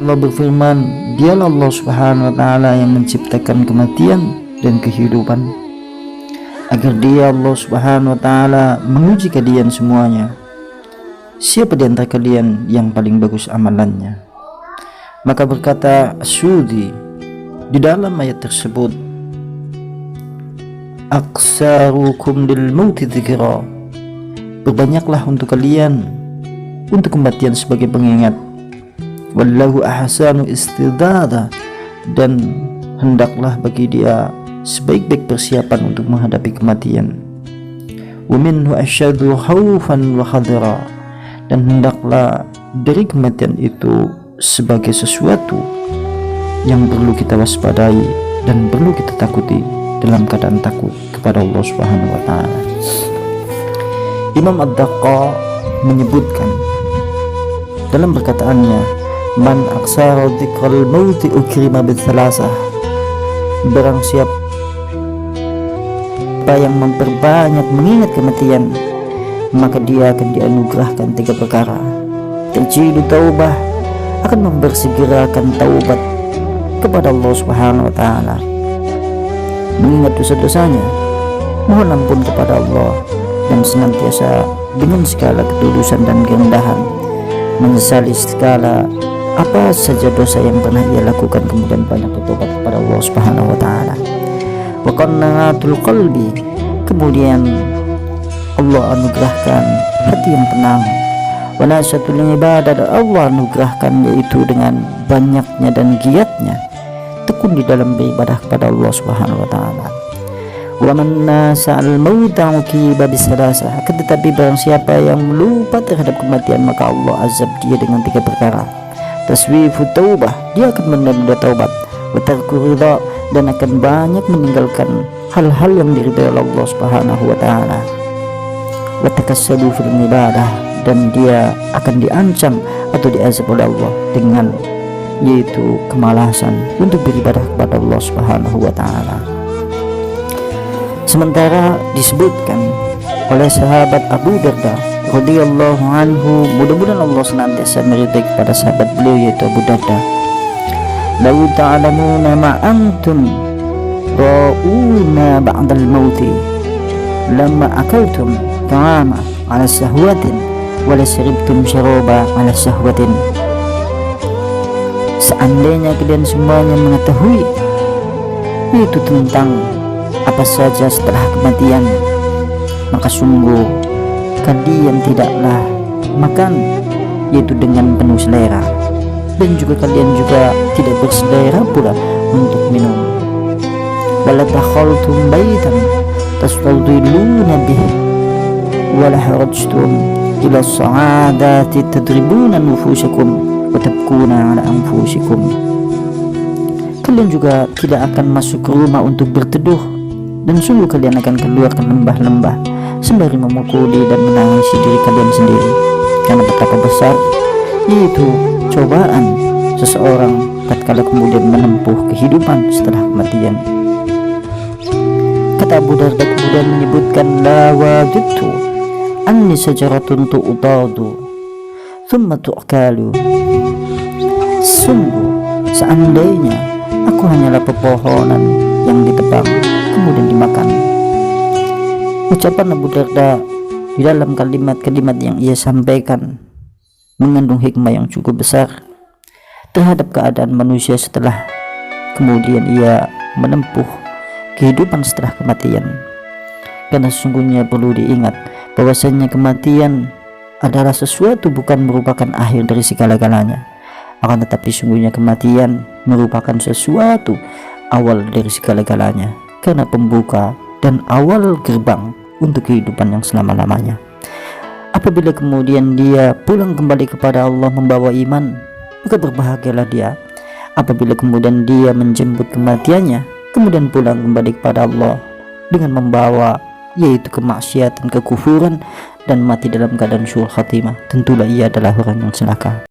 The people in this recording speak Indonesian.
Allah berfirman, dialah Allah Subhanahu wa ta'ala yang menciptakan kematian dan kehidupan, agar dia Allah Subhanahu wa ta'ala menguji kalian semuanya, siapa di antara kalian yang paling bagus amalannya. Maka berkata As-Sudi di dalam ayat tersebut, aksarukum lil mauti dzikra, berbanyaklah untuk kalian untuk kematian sebagai pengingat. Wallahu ahsanu istidada, dan hendaklah bagi dia sebaik-baik persiapan untuk menghadapi kematian. Wa minhu asyaddu khaufan wa hadra, dan hendaklah dari kematian itu sebagai sesuatu yang perlu kita waspadai dan perlu kita takuti dalam keadaan takut kepada Allah Subhanahu wa ta'ala. Imam Ad-Daqqa menyebutkan dalam perkataannya, man aksara dzikral mauti ukrima bitsalasah, barang siapa yang memperbanyak mengingat kematian, maka dia akan dianugerahkan 3 perkara. Tajidu taubah, akan membersegerakan taubat kepada Allah Subhanahu wa ta'ala, mengingat dosa-dosanya, mohon ampun kepada Allah, dan senantiasa dengan segala ketulusan dan kerendahan menyesali segala apa saja dosa yang pernah ia lakukan, kemudian banyak bertobat kepada Allah Subhanahu wa ta'ala. Wa qannatul qalbi, kemudian Allah anugerahkan hati yang tenang. Wa nasatul ibadah, Allah anugerahkan yaitu dengan banyaknya dan giatnya tekun di dalam beribadah kepada Allah Subhanahu wa ta'ala. Wa man nasa'al mauta uqiba bisalasah, tetapi barang siapa yang lupa terhadap kematian, maka Allah azab dia dengan 3 perkara. Taswifu taubah, dia akan menunda taubat. Wa tarku ridha, dan akan banyak meninggalkan hal-hal yang diridhai Allah Subhanahu wa ta'ala. Wa takassalu fil ibadah, dan dia akan diancam atau diazab oleh Allah dengan yaitu kemalasan untuk beribadah kepada Allah Subhanahu wa ta'ala. Sementara disebutkan oleh sahabat Abu Darda radhiyallahu anhu, mudah-mudahan Allah senantiasa meridai kepada sahabat beliau yaitu Abu Darda, law ta'lamuna ma antum ra'una ba'dal mauti lamma akaltum ta'ama ala sahwatin wa la syaribtum syaraba ala sahwatin. Seandainya kalian semuanya mengetahui itu tentang apa saja setelah kematian, maka sungguh kalian tidaklah makan yaitu dengan penuh selera, dan juga kalian juga tidak berselera pula untuk minum. Wala takhaltum baitan tastadilluna bih wala harajtum ila sa'adati tadribuna nufusakum wa tabkuna ala anfusikum. Kalian juga tidak akan masuk ke rumah untuk berteduh, dan sungguh kalian akan keluar ke lembah-lembah sembari memukuli dan menangisi diri kalian sendiri, karena betapa besar yaitu cobaan seseorang tatkala kemudian menempuh kehidupan setelah kematian. Kata Abu Darda kemudian menyebutkan, la wajidtu anni sajaratun tu'tadu thumma tu'kalu, sungguh seandainya aku hanyalah pepohonan yang ditebang kemudian dimakan. Ucapan Abu Darda di dalam kalimat-kalimat yang ia sampaikan mengandung hikmah yang cukup besar terhadap keadaan manusia setelah kemudian ia menempuh kehidupan setelah kematian. Karena sesungguhnya perlu diingat bahwasanya kematian adalah sesuatu bukan merupakan akhir dari segala-galanya, akan tetapi sungguhnya kematian merupakan sesuatu awal dari segala-galanya, karena pembuka dan awal gerbang untuk kehidupan yang selama-lamanya. Apabila kemudian dia pulang kembali kepada Allah membawa iman, maka berbahagialah dia. Apabila kemudian dia menjemput kematiannya kemudian pulang kembali kepada Allah dengan membawa yaitu kemaksiatan, kekufuran, dan mati dalam keadaan syu'ul khatimah, tentulah ia adalah orang yang celaka.